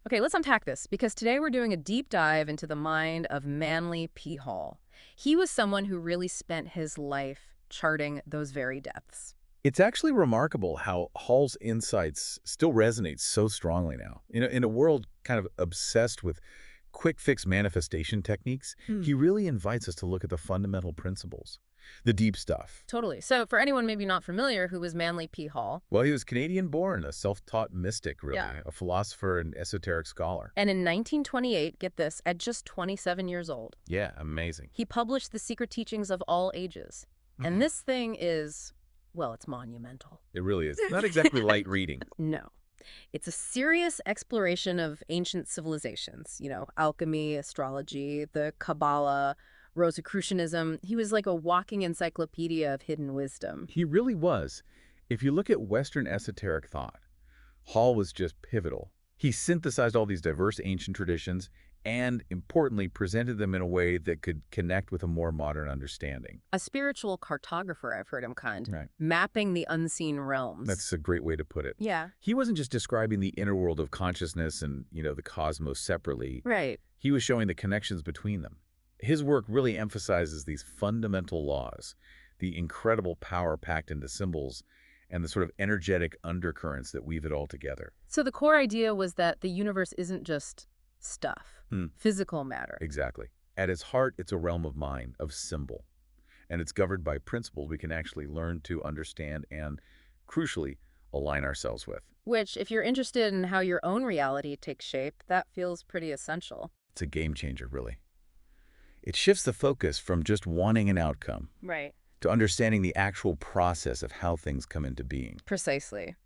Okay, let's unpack this because today we're doing a deep dive into the mind of Manly P. Hall. He was someone who really spent his life charting those very depths. It's actually remarkable how Hall's insights still resonate so strongly now. In a world kind of obsessed with quick fix manifestation techniques, Hmm. he really invites us to look at the fundamental principles, the deep stuff. Totally. So, for anyone maybe not familiar, who was Manly P. Hall? Well, he was Canadian-born, a self-taught mystic, really, Yeah. a philosopher and esoteric scholar. And in 1928, get this, at just 27 years old, Yeah, amazing. he published The Secret Teachings of All Ages. And this thing is, well, it's monumental. It really is. Not exactly light reading. No. It's a serious exploration of ancient civilizations, alchemy, astrology, the Kabbalah, Rosicrucianism. He was like a walking encyclopedia of hidden wisdom. He really was. If you look at Western esoteric thought, Hall was just pivotal. He synthesized all these diverse ancient traditions and, importantly, presented them in a way that could connect with a more modern understanding. A spiritual cartographer, I've heard him kind, Right. mapping the unseen realms. That's a great way to put it. Yeah, He wasn't just describing the inner world of consciousness and, the cosmos separately. right. He was showing the connections between them. His work really emphasizes these fundamental laws, the incredible power packed into symbols, and the sort of energetic undercurrents that weave it all together. So the core idea was that the universe isn't just stuff, physical matter. Exactly. At its heart, it's a realm of mind, of symbol. And it's governed by principles we can actually learn to understand and, crucially, align ourselves with. Which, if you're interested in how your own reality takes shape, that feels pretty essential. It's a game changer, really. It shifts the focus from just wanting an outcome Right. to understanding the actual process of how things come into being. Precisely.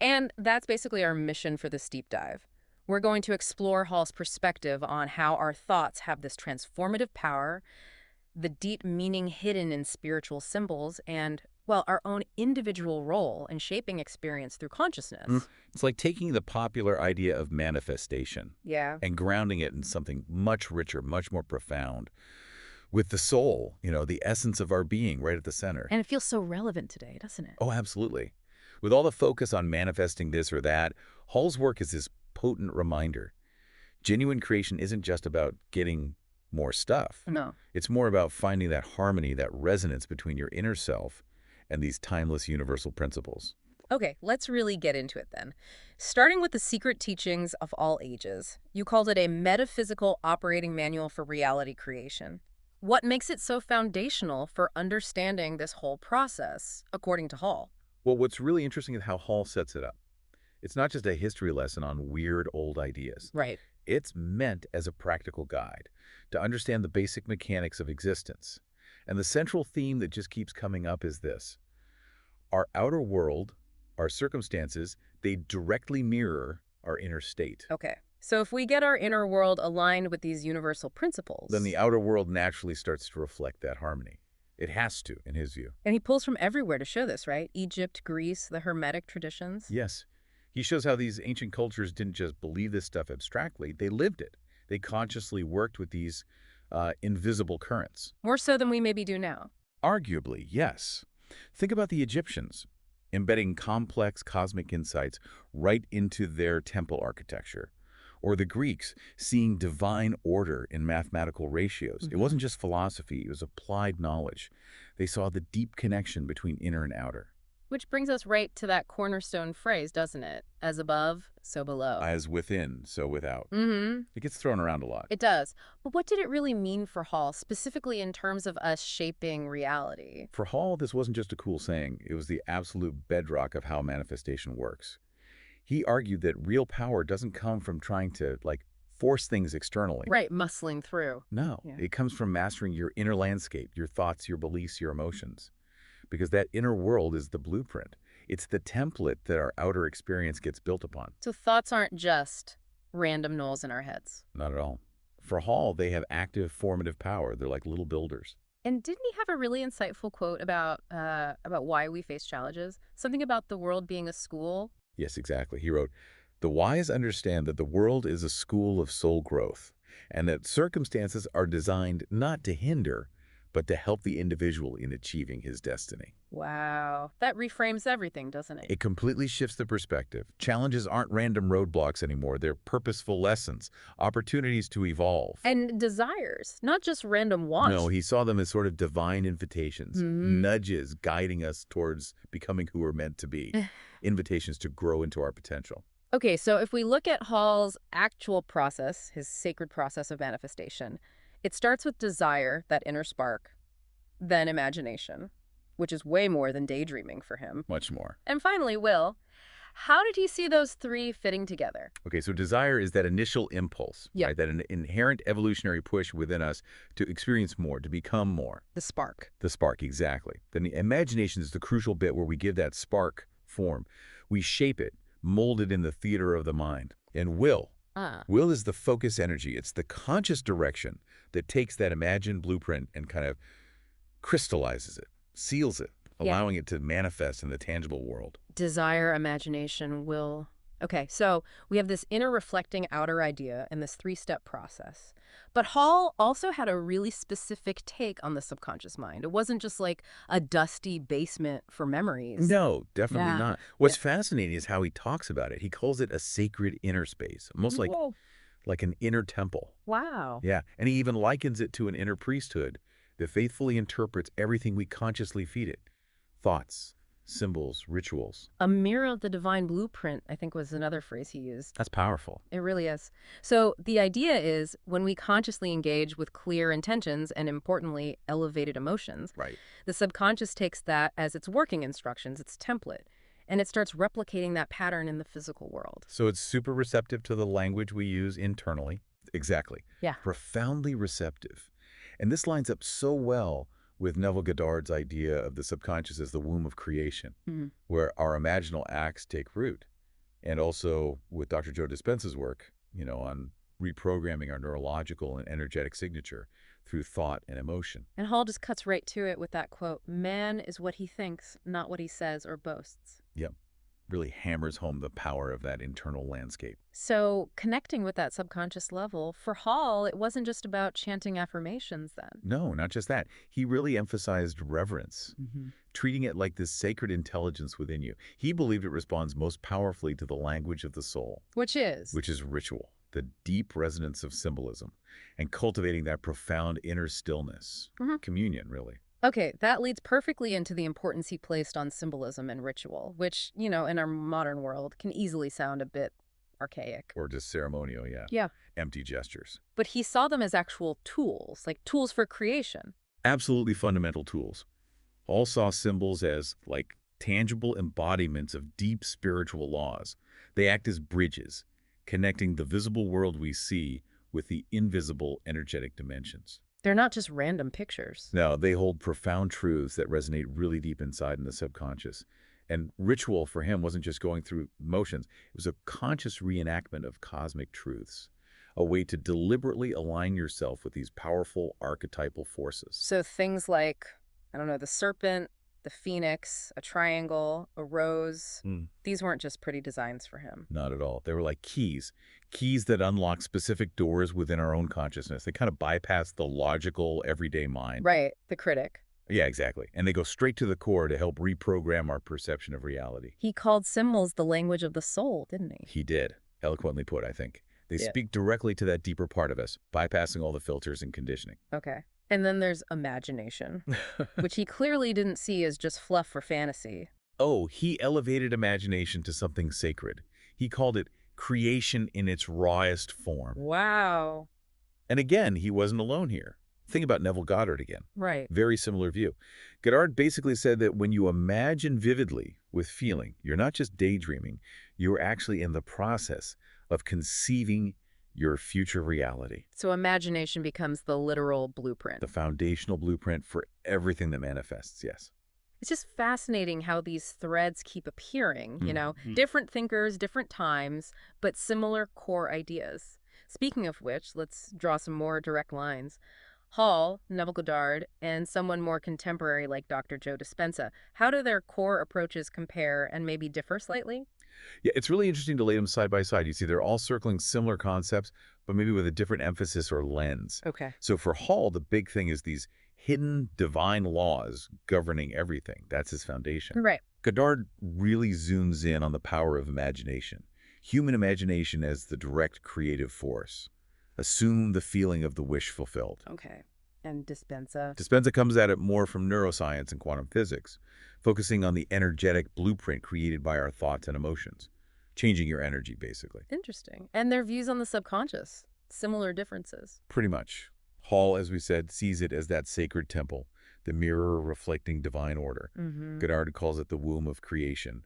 And that's basically our mission for this deep dive. We're going to explore Hall's perspective on how our thoughts have this transformative power, the deep meaning hidden in spiritual symbols, and, well, our own individual role in shaping experience through consciousness. It's like taking the popular idea of manifestation Yeah. and grounding it in something much richer, much more profound, with the soul, the essence of our being right at the center. And it feels so relevant today, doesn't it? Oh, absolutely. With all the focus on manifesting this or that, Hall's work is this potent reminder. Genuine creation isn't just about getting more stuff. No. It's more about finding that harmony, that resonance between your inner self and these timeless universal principles. Okay, let's really get into it then. Starting with the secret teachings of all ages, you called it a metaphysical operating manual for reality creation. What makes it so foundational for understanding this whole process, according to Hall? Well, what's really interesting is how Hall sets it up. It's not just a history lesson on weird old ideas. Right. It's meant as a practical guide to understand the basic mechanics of existence. And the central theme that just keeps coming up is this. Our outer world, our circumstances, they directly mirror our inner state. Okay. So if we get our inner world aligned with these universal principles, Then the outer world naturally starts to reflect that harmony. It has to, in his view. and he pulls from everywhere to show this, right? Egypt, Greece, the Hermetic traditions. Yes. He shows how these ancient cultures didn't just believe this stuff abstractly, they lived it. They consciously worked with these invisible currents. More so than we maybe do now. Arguably, yes. Think about the Egyptians, embedding complex cosmic insights right into their temple architecture. Or the Greeks, seeing divine order in mathematical ratios. It wasn't just philosophy, it was applied knowledge. They saw the deep connection between inner and outer. Which brings us right to that cornerstone phrase, doesn't it? As above, so below. As within, so without. Mm-hmm. It gets thrown around a lot. It does. But what did it really mean for Hall, specifically in terms of us shaping reality? For Hall, this wasn't just a cool saying. It was the absolute bedrock of how manifestation works. He argued that real power doesn't come from trying to, force things externally. Right, muscling through. No, Yeah. it comes from mastering your inner landscape, your thoughts, your beliefs, your emotions. Because that inner world is the blueprint. It's the template that our outer experience gets built upon. So thoughts aren't just random knolls in our heads. Not at all. For Hall, they have active, formative power. They're like little builders. And didn't he have a really insightful quote about why we face challenges? Something about the world being a school? Yes, exactly. He wrote, "The wise understand that the world is a school of soul growth, and that circumstances are designed not to hinder, but to help the individual in achieving his destiny. Wow. That reframes everything, doesn't it? It completely shifts the perspective. Challenges aren't random roadblocks anymore. They're purposeful lessons, opportunities to evolve. And desires, not just random wants. No, he saw them as sort of divine invitations, nudges guiding us towards becoming who we're meant to be, invitations to grow into our potential. Okay, so if we look at Hall's actual process, his sacred process of manifestation, it starts with desire, that inner spark, then imagination, which is way more than daydreaming for him. Much more. And finally, will. How did he see those three fitting together? Okay, so desire is that initial impulse, Yep. right? That an inherent evolutionary push within us to experience more, to become more. The spark. The spark, exactly. Then the imagination is the crucial bit where we give that spark form. We shape it, mold it in the theater of the mind. And will is the focus energy. It's the conscious direction that takes that imagined blueprint and kind of crystallizes it, seals it, Yeah. allowing it to manifest in the tangible world. Desire, imagination, will. Okay, so we have this inner reflecting outer idea and this three-step process. But Hall also had a really specific take on the subconscious mind. It wasn't just like a dusty basement for memories. No, definitely Yeah. not. What's fascinating is how he talks about it. He calls it a sacred inner space, almost Whoa. like an inner temple. Wow. Yeah, and he even likens it to an inner priesthood that faithfully interprets everything we consciously feed it. Thoughts, symbols, rituals. A mirror of the divine blueprint, I think was another phrase he used. That's powerful. It really is. So the idea is when we consciously engage with clear intentions and, importantly, elevated emotions, Right. the subconscious takes that as its working instructions, its template, and it starts replicating that pattern in the physical world. So it's super receptive to the language we use internally. Exactly. Yeah. Profoundly receptive. And this lines up so well with Neville Goddard's idea of the subconscious as the womb of creation, where our imaginal acts take root. And also with Dr. Joe Dispenza's work, on reprogramming our neurological and energetic signature through thought and emotion. And Hall just cuts right to it with that quote, "Man is what he thinks, not what he says or boasts." Yep. Really hammers home the power of that internal landscape. So connecting with that subconscious level, for Hall, it wasn't just about chanting affirmations then. No, not just that. He really emphasized reverence, treating it like this sacred intelligence within you. He believed it responds most powerfully to the language of the soul, Which is? which is ritual, the deep resonance of symbolism, and cultivating that profound inner stillness, communion, really. Okay, that leads perfectly into the importance he placed on symbolism and ritual, which, in our modern world can easily sound a bit archaic. Or just ceremonial, yeah. Yeah. Empty gestures. But he saw them as actual tools, like tools for creation. Absolutely fundamental tools. All saw symbols as, like, tangible embodiments of deep spiritual laws. They act as bridges, connecting the visible world we see with the invisible energetic dimensions. They're not just random pictures. No, they hold profound truths that resonate really deep inside in the subconscious. And ritual for him wasn't just going through motions. It was a conscious reenactment of cosmic truths, a way to deliberately align yourself with these powerful archetypal forces. So things like, the serpent, the phoenix, a triangle, a rose, these weren't just pretty designs for him. Not at all. They were like keys that unlock specific doors within our own consciousness. They kind of bypass the logical, everyday mind. Right, the critic. Yeah, exactly. And they go straight to the core to help reprogram our perception of reality. He called symbols the language of the soul, didn't he? He did. Eloquently put, I think. They Yeah. speak directly to that deeper part of us, bypassing all the filters and conditioning. Okay. And then there's imagination, which he clearly didn't see as just fluff or fantasy. Oh, he elevated imagination to something sacred. He called it creation in its rawest form. Wow. And again, he wasn't alone here. Think about Neville Goddard again. Right. Very similar view. Goddard basically said that when you imagine vividly with feeling, you're not just daydreaming, you're actually in the process of conceiving your future reality. So imagination becomes the literal blueprint. The foundational blueprint for everything that manifests, yes. It's just fascinating how these threads keep appearing, different thinkers, different times, but similar core ideas. Speaking of which, let's draw some more direct lines. Hall, Neville Goddard, and someone more contemporary like Dr. Joe Dispenza, how do their core approaches compare and maybe differ slightly? Yeah, it's really interesting to lay them side by side. You see, they're all circling similar concepts, but maybe with a different emphasis or lens. Okay. So for Hall, the big thing is these hidden divine laws governing everything. That's his foundation. Right. Goddard really zooms in on the power of imagination, human imagination as the direct creative force. Assume the feeling of the wish fulfilled. Okay. And Dispenza. Dispenza comes at it more from neuroscience and quantum physics, focusing on the energetic blueprint created by our thoughts and emotions, changing your energy, basically. Interesting. And their views on the subconscious. Similar differences. Pretty much. Hall, as we said, sees it as that sacred temple, the mirror reflecting divine order. Goddard calls it the womb of creation,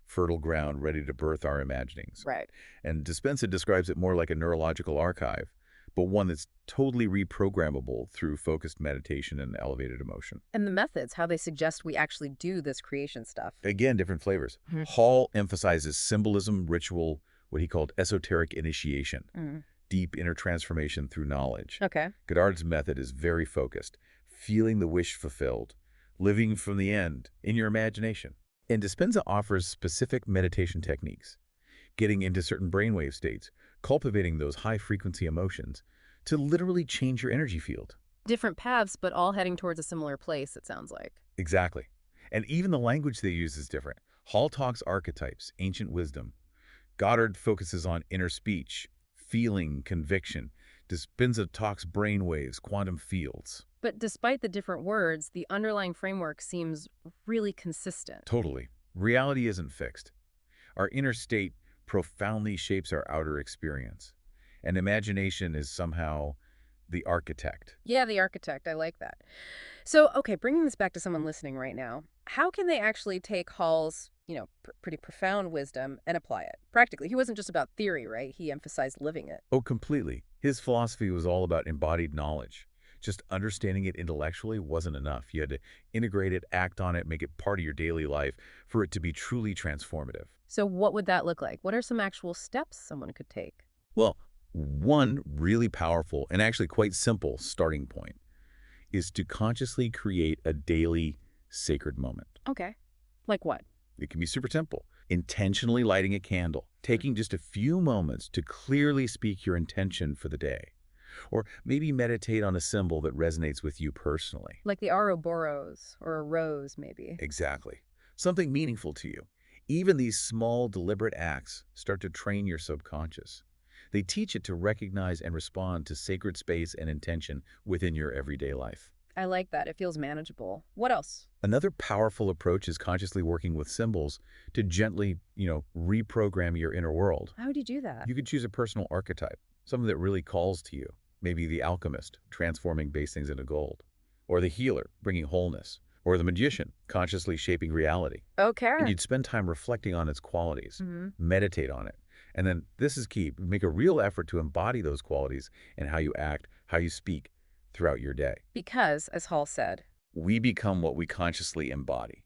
fertile ground ready to birth our imaginings. Right. And Dispenza describes it more like a neurological archive, but one that's totally reprogrammable through focused meditation and elevated emotion. And the methods, how they suggest we actually do this creation stuff. Again, different flavors. Hall emphasizes symbolism, ritual, what he called esoteric initiation, deep inner transformation through knowledge. Okay. Goddard's method is very focused, feeling the wish fulfilled, living from the end in your imagination. And Dispenza offers specific meditation techniques, getting into certain brainwave states, cultivating those high-frequency emotions to literally change your energy field. Different paths, but all heading towards a similar place, it sounds like. Exactly. And even the language they use is different. Hall talks archetypes, ancient wisdom. Goddard focuses on inner speech, feeling, conviction. Dispenza talks brainwaves, quantum fields. But despite the different words, the underlying framework seems really consistent. Totally. Reality isn't fixed. Our inner state profoundly shapes our outer experience. And imagination is somehow the architect. Yeah, the architect. I like that. So, okay, bringing this back to someone listening right now, how can they actually take Hall's, pretty profound wisdom and apply it practically? He wasn't just about theory, right? He emphasized living it. Oh, completely. His philosophy was all about embodied knowledge. Just understanding it intellectually wasn't enough. You had to integrate it, act on it, make it part of your daily life for it to be truly transformative. So what would that look like? What are some actual steps someone could take? Well, one really powerful and actually quite simple starting point is to consciously create a daily sacred moment. Okay. Like what? It can be super simple. Intentionally lighting a candle, taking just a few moments to clearly speak your intention for the day. Or maybe meditate on a symbol that resonates with you personally. Like the Ouroboros or a rose, maybe. Exactly. Something meaningful to you. Even these small, deliberate acts start to train your subconscious. They teach it to recognize and respond to sacred space and intention within your everyday life. I like that. It feels manageable. What else? Another powerful approach is consciously working with symbols to gently, reprogram your inner world. How would you do that? You could choose a personal archetype, something that really calls to you. Maybe the alchemist, transforming base things into gold. Or the healer, bringing wholeness. Or the magician, consciously shaping reality. Okay. And you'd spend time reflecting on its qualities, meditate on it. And then, this is key, make a real effort to embody those qualities in how you act, how you speak throughout your day. Because, as Hall said, we become what we consciously embody.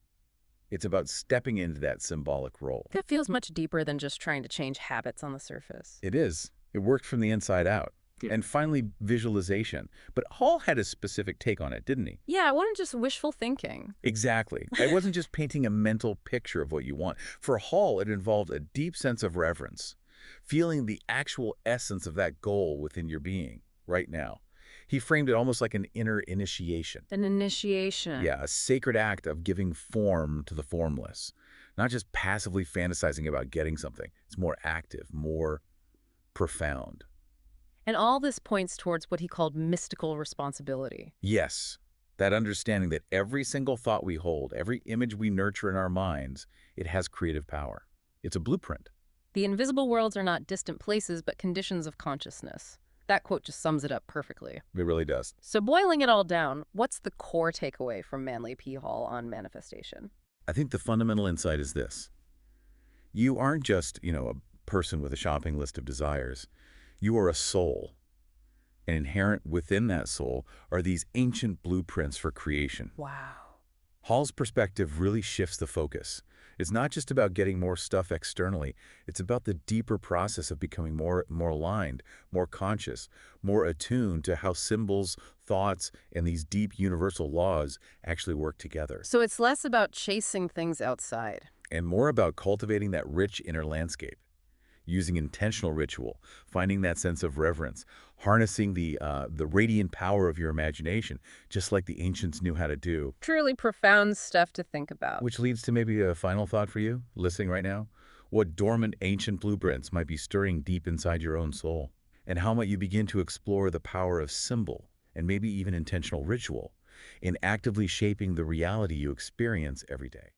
It's about stepping into that symbolic role. that feels much deeper than just trying to change habits on the surface. It is. It worked from the inside out. And finally, visualization. But Hall had a specific take on it, didn't he? Yeah, it wasn't just wishful thinking. Exactly. It wasn't just painting a mental picture of what you want. For Hall, it involved a deep sense of reverence, feeling the actual essence of that goal within your being right now. He framed it almost like an inner initiation. An initiation. Yeah, a sacred act of giving form to the formless. Not just passively fantasizing about getting something. It's more active, more profound. And all this points towards what he called mystical responsibility. Yes, that understanding that every single thought we hold, every image we nurture in our minds, it has creative power. It's a blueprint. The invisible worlds are not distant places, but conditions of consciousness. That quote just sums it up perfectly. It really does. So boiling it all down, what's the core takeaway from Manly P. Hall on manifestation? I think the fundamental insight is this. You aren't just, a person with a shopping list of desires. You are a soul. And inherent within that soul are these ancient blueprints for creation. Wow. Hall's perspective really shifts the focus. It's not just about getting more stuff externally. It's about the deeper process of becoming more aligned, more conscious, more attuned to how symbols, thoughts, and these deep universal laws actually work together. So it's less about chasing things outside. And more about cultivating that rich inner landscape. using intentional ritual, finding that sense of reverence, harnessing the radiant power of your imagination, just like the ancients knew how to do. Truly profound stuff to think about. Which leads to maybe a final thought for you, listening right now. What dormant ancient blueprints might be stirring deep inside your own soul? And how might you begin to explore the power of symbol, and maybe even intentional ritual, in actively shaping the reality you experience every day?